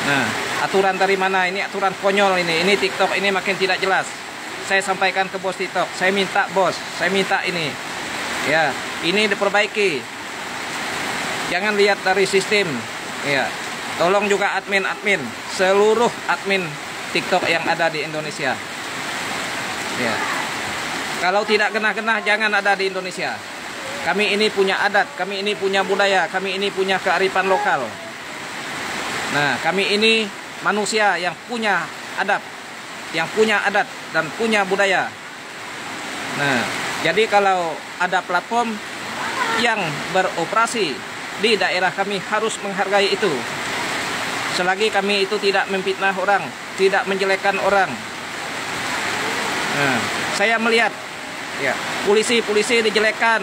Nah, aturan dari mana? Ini aturan konyol ini. Ini TikTok ini makin tidak jelas. Saya sampaikan ke bos TikTok. Saya minta bos, saya minta ini. Ya, ini diperbaiki. Jangan lihat dari sistem. Ya, tolong juga admin-admin, seluruh admin TikTok yang ada di Indonesia. Ya, kalau tidak kena-kena jangan ada di Indonesia. Kami ini punya adat, kami ini punya budaya, kami ini punya kearifan lokal. Nah, kami ini manusia yang punya adab, yang punya adat dan punya budaya. Nah, jadi kalau ada platform yang beroperasi di daerah kami harus menghargai itu. Selagi kami itu tidak memfitnah orang, tidak menjelekkan orang. Nah, saya melihat ya, polisi dijelekkan.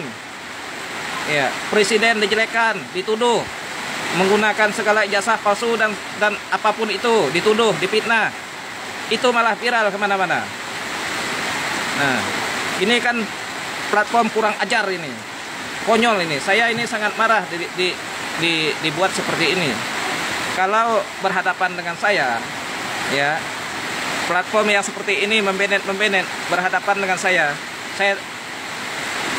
Ya, presiden dijelekkan, dituduh menggunakan segala ijazah palsu dan apapun itu, dituduh, difitnah. Itu malah viral kemana-mana. Nah, ini kan platform kurang ajar ini, konyol ini. Saya ini sangat marah dibuat seperti ini. Kalau berhadapan dengan saya, ya, platform yang seperti ini membenet berhadapan dengan saya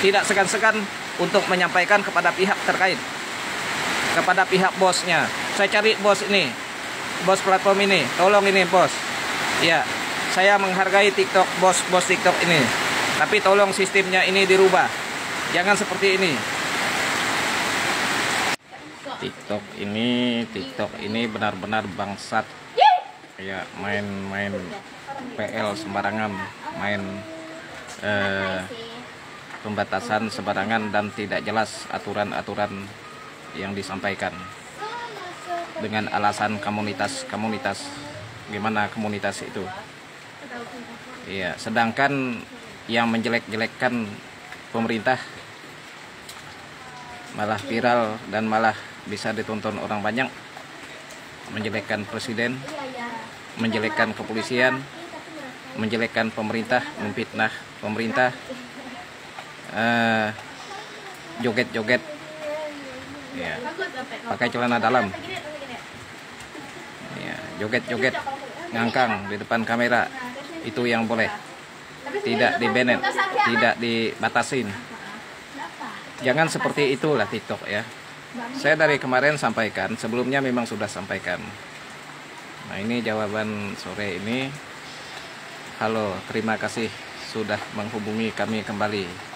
tidak segan-segan untuk menyampaikan kepada pihak terkait, kepada pihak bosnya. Saya cari bos ini, bos platform ini, tolong ini bos. Ya, saya menghargai TikTok, bos TikTok ini, tapi tolong sistemnya ini dirubah. Jangan seperti ini. TikTok ini benar-benar bangsat. Ya, main PL sembarangan, main pembatasan sembarangan dan tidak jelas aturan-aturan yang disampaikan dengan alasan komunitas. Gimana komunitas itu? Iya, sedangkan yang menjelek-jelekkan pemerintah malah viral dan malah bisa ditonton orang banyak. Menjelekkan presiden, menjelekkan kepolisian, menjelekkan pemerintah, memfitnah pemerintah. Joget-joget ya, pakai celana dalam ya, joget-joget ngangkang di depan kamera, itu yang boleh, tidak dibanet, tidak dibatasin. Jangan seperti itulah TikTok ya. Saya dari kemarin sampaikan, sebelumnya memang sudah sampaikan. Nah, ini jawaban sore ini. Halo, terima kasih sudah menghubungi kami kembali.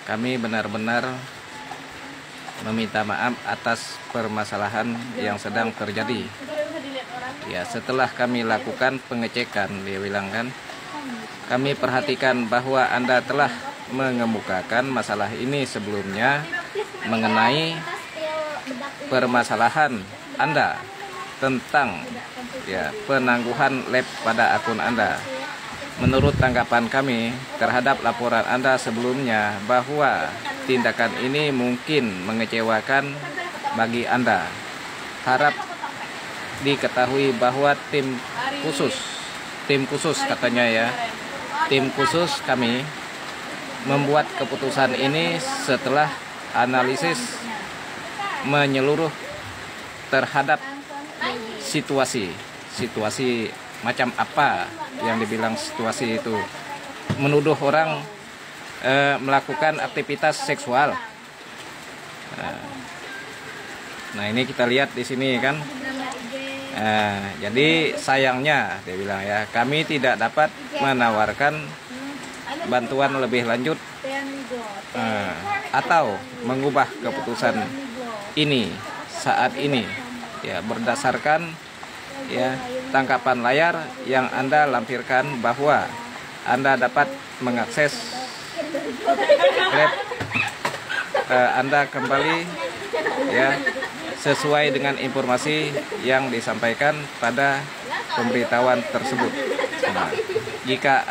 Kami benar-benar meminta maaf atas permasalahan yang sedang terjadi. Ya, setelah kami lakukan pengecekan, dia bilang kan, kami perhatikan bahwa Anda telah mengemukakan masalah ini sebelumnya mengenai permasalahan Anda tentang ya, penangguhan lab pada akun Anda. Menurut tanggapan kami terhadap laporan Anda sebelumnya bahwa tindakan ini mungkin mengecewakan bagi Anda. Harap diketahui bahwa tim khusus katanya ya, tim khusus kami membuat keputusan ini setelah analisis menyeluruh terhadap situasi macam apa yang dibilang situasi itu, menuduh orang melakukan aktivitas seksual. Nah, ini kita lihat di sini kan. Jadi sayangnya dia bilang ya, kami tidak dapat menawarkan bantuan lebih lanjut atau mengubah keputusan ini saat ini ya, berdasarkan ya tangkapan layar yang Anda lampirkan bahwa Anda dapat mengakses lab Anda kembali ya, sesuai dengan informasi yang disampaikan pada pemberitahuan tersebut. Nah, jika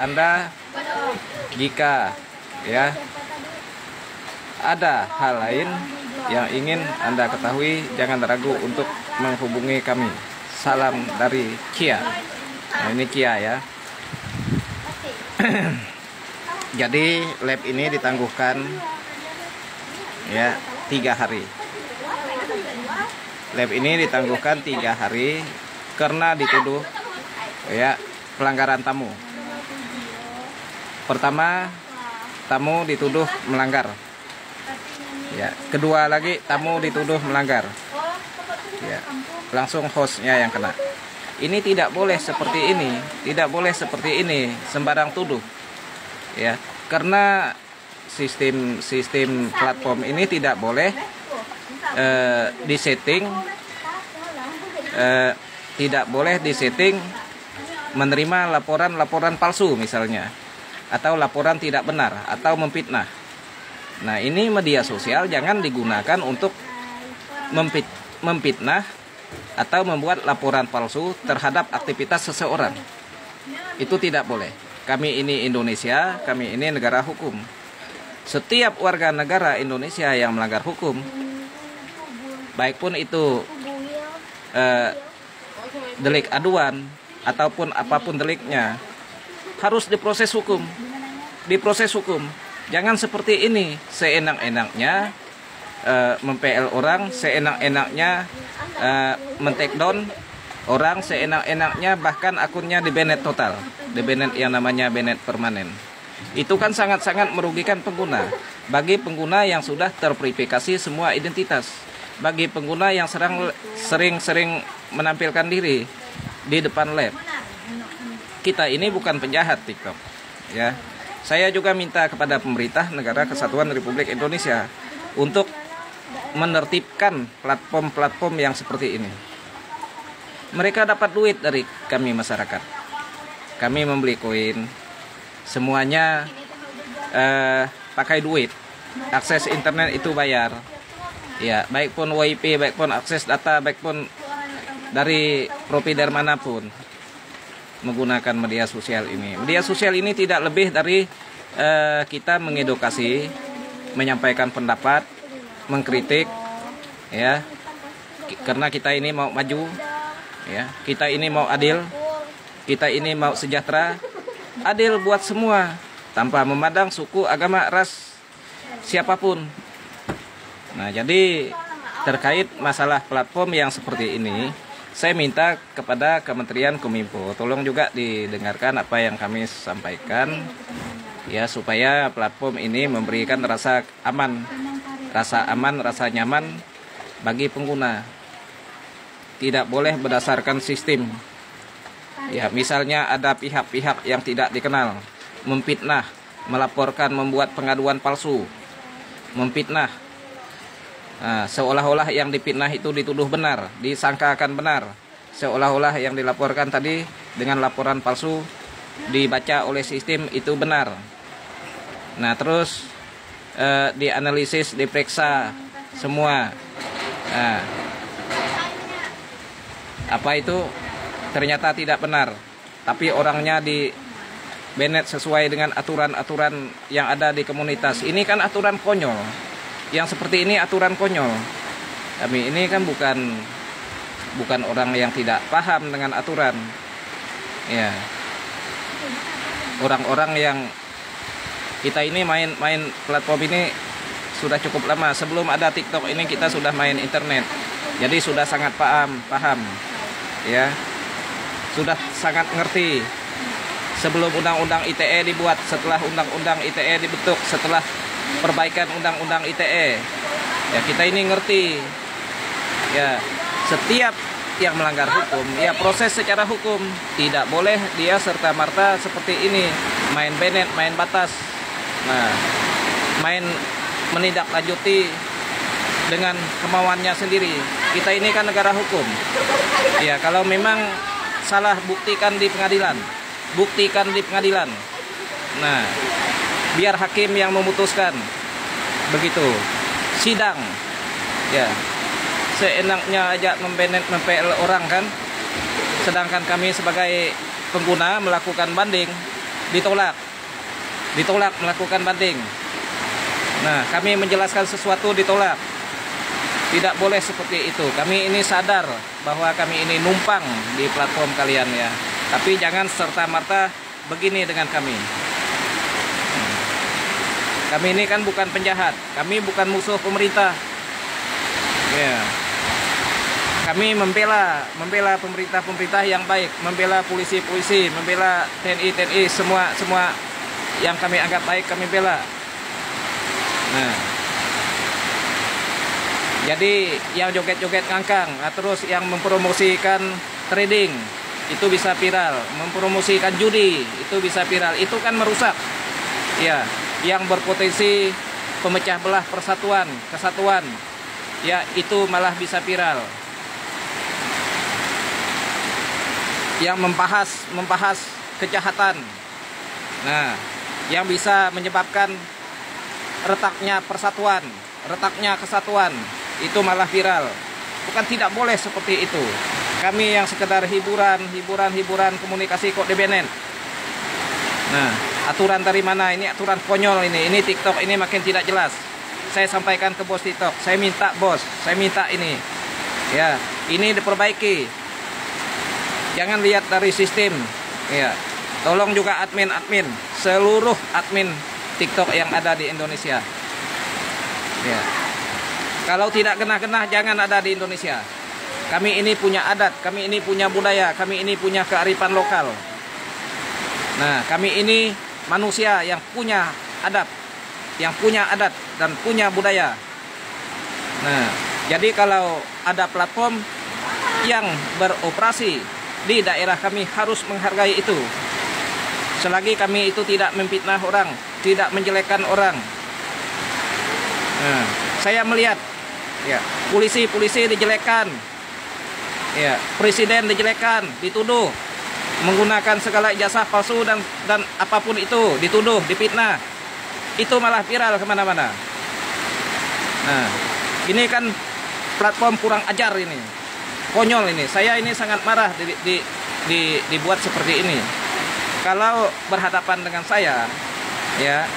ya ada hal lain yang ingin Anda ketahui, jangan ragu untuk menghubungi kami. Salam dari Kia. Nah, ini Kia ya. Jadi lab ini ditangguhkan ya 3 hari. Lab ini ditangguhkan 3 hari karena dituduh ya pelanggaran tamu. Pertama, tamu dituduh melanggar. Ya, kedua lagi tamu dituduh melanggar. Ya, langsung hostnya yang kena. Ini tidak boleh seperti ini, tidak boleh seperti ini, sembarang tuduh. Ya, karena sistem platform ini tidak boleh disetting, tidak boleh disetting menerima laporan palsu misalnya, atau laporan tidak benar, atau memfitnah. Nah, ini media sosial jangan digunakan untuk memfitnah atau membuat laporan palsu terhadap aktivitas seseorang. Itu tidak boleh. Kami ini Indonesia, kami ini negara hukum. Setiap warga negara Indonesia yang melanggar hukum, baik pun itu delik aduan ataupun apapun deliknya, harus diproses hukum. Diproses hukum. Jangan seperti ini, seenak-enaknya mem-PL orang, seenak-enaknya men-take down orang, seenak-enaknya bahkan akunnya di-banned total, di-banned yang namanya banned permanen. Itu kan sangat-sangat merugikan pengguna. Bagi pengguna yang sudah terverifikasi semua identitas, bagi pengguna yang sering-sering menampilkan diri di depan lab. Kita ini bukan penjahat TikTok, ya. Saya juga minta kepada pemerintah Negara Kesatuan Republik Indonesia untuk menertibkan platform-platform yang seperti ini. Mereka dapat duit dari kami masyarakat. Kami membeli koin, semuanya pakai duit. Akses internet itu bayar. Ya, baik pun WiFi, baik pun akses data, baik pun dari provider manapun menggunakan media sosial ini. Media sosial ini tidak lebih dari kita mengedukasi, menyampaikan pendapat, mengkritik, ya. Karena kita ini mau maju, ya. Kita ini mau adil, kita ini mau sejahtera, adil buat semua, tanpa memandang suku, agama, ras, siapapun. Nah, jadi terkait masalah platform yang seperti ini, saya minta kepada Kementerian Kominfo, tolong juga didengarkan apa yang kami sampaikan, ya, supaya platform ini memberikan rasa aman, rasa nyaman bagi pengguna. Tidak boleh berdasarkan sistem. Ya, misalnya ada pihak-pihak yang tidak dikenal, memfitnah, melaporkan, membuat pengaduan palsu, memfitnah. Nah, seolah-olah yang difitnah itu dituduh benar, disangka akan benar. Seolah-olah yang dilaporkan tadi dengan laporan palsu dibaca oleh sistem itu benar. Nah, terus dianalisis, diperiksa semua. Nah, apa itu ternyata tidak benar, tapi orangnya di-banned sesuai dengan aturan-aturan yang ada di komunitas. Ini kan aturan konyol. Yang seperti ini aturan konyol. Kami ini kan bukan orang yang tidak paham dengan aturan. Ya. Orang-orang yang kita ini main platform ini sudah cukup lama. Sebelum ada TikTok ini kita sudah main internet. Jadi sudah sangat paham. Ya. Sudah sangat ngerti. Sebelum undang-undang ITE dibuat, setelah undang-undang ITE dibentuk, setelah perbaikan undang-undang ITE, ya, kita ini ngerti, ya, setiap yang melanggar hukum, ya, proses secara hukum. Tidak boleh dia serta-merta seperti ini, main banned, main batas, nah, main menindaklanjuti dengan kemauannya sendiri. Kita ini kan negara hukum, ya. Kalau memang salah, buktikan di pengadilan, nah, biar hakim yang memutuskan, begitu. Sidang, ya. Seenaknya aja mem-PL orang kan. Sedangkan kami sebagai pengguna melakukan banding, ditolak melakukan banding. Nah, kami menjelaskan sesuatu ditolak. Tidak boleh seperti itu. Kami ini sadar bahwa kami ini numpang di platform kalian, ya. Tapi jangan serta-merta begini dengan kami. Kami ini kan bukan penjahat, kami bukan musuh pemerintah. Ya. Kami membela pemerintah yang baik, membela polisi, membela TNI, semua yang kami anggap baik kami bela. Nah, jadi yang joget-joget ngangkang, terus yang mempromosikan trading itu bisa viral, mempromosikan judi itu bisa viral, itu kan merusak. Ya, yang berpotensi pemecah belah kesatuan, ya itu malah bisa viral. Yang membahas kejahatan, nah, yang bisa menyebabkan retaknya persatuan, retaknya kesatuan, itu malah viral. Bukan tidak boleh seperti itu. Kami yang sekedar hiburan komunikasi kok DBNN. Nah, aturan dari mana? Ini aturan konyol ini TikTok ini makin tidak jelas. Saya sampaikan ke bos TikTok, saya minta bos, saya minta ini, ya, ini diperbaiki. Jangan lihat dari sistem, ya. Tolong juga admin, seluruh admin TikTok yang ada di Indonesia. Ya. Kalau tidak kena jangan ada di Indonesia. Kami ini punya adat, kami ini punya budaya, kami ini punya kearifan lokal. Nah, kami ini manusia yang punya adat, dan punya budaya. Nah, jadi kalau ada platform yang beroperasi di daerah kami harus menghargai itu. Selagi kami itu tidak memfitnah orang, tidak menjelekkan orang. Nah, saya melihat, ya, polisi dijelekkan, ya, presiden dijelekkan, dituduh menggunakan segala ijazah palsu dan apapun itu, dituduh, difitnah, itu malah viral kemana-mana. Nah, ini kan platform kurang ajar ini. Konyol ini, saya ini sangat marah dibuat seperti ini. Kalau berhadapan dengan saya, ya,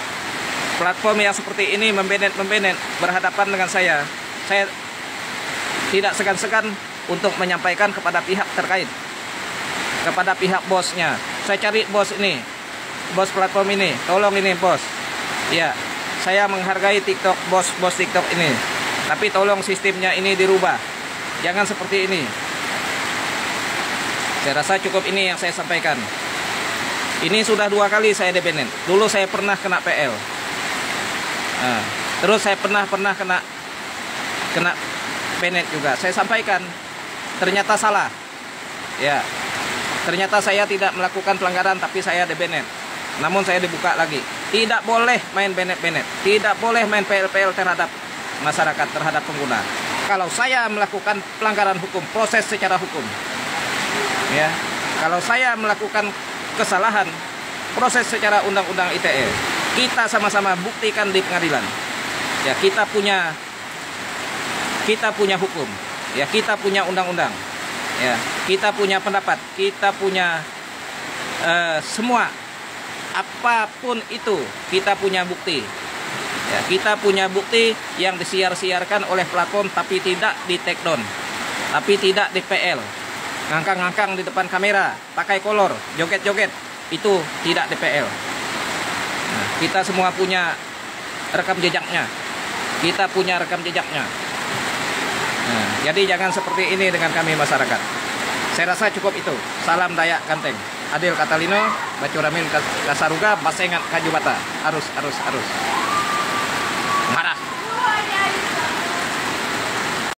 platform yang seperti ini membenet berhadapan dengan saya tidak segan-segan untuk menyampaikan kepada pihak terkait, kepada pihak bosnya. Saya cari bos ini, bos platform ini, tolong ini bos, ya, saya menghargai TikTok, bos TikTok ini, tapi tolong sistemnya ini dirubah. Jangan seperti ini. Saya rasa cukup ini yang saya sampaikan. Ini sudah 2 kali saya DBNN. Dulu saya pernah kena PL. Nah, terus saya pernah kena banned juga. Saya sampaikan, ternyata salah. Ya, ternyata saya tidak melakukan pelanggaran, tapi saya DBNN. Namun saya dibuka lagi. Tidak boleh main banned. Tidak boleh main PL terhadap masyarakat, terhadap pengguna. Kalau saya melakukan pelanggaran hukum, proses secara hukum. Ya, kalau saya melakukan kesalahan, proses secara undang-undang ITE. Kita sama-sama buktikan di pengadilan. Ya, kita punya hukum. Ya, kita punya undang-undang. Ya, kita punya pendapat, kita punya semua, apapun itu, kita punya bukti. Ya, kita punya bukti yang disiar-siarkan oleh platform tapi tidak di take down, tapi tidak di PL. Ngangkang-ngangkang di depan kamera, pakai kolor, joget-joget, itu tidak di PL. Nah, kita semua punya rekam jejaknya. Nah, jadi jangan seperti ini dengan kami masyarakat. Saya rasa cukup itu. Salam Dayak Ganteng. Adil Katalino, Bacuramil Kasaruga, Basengat Kajubata. Arus.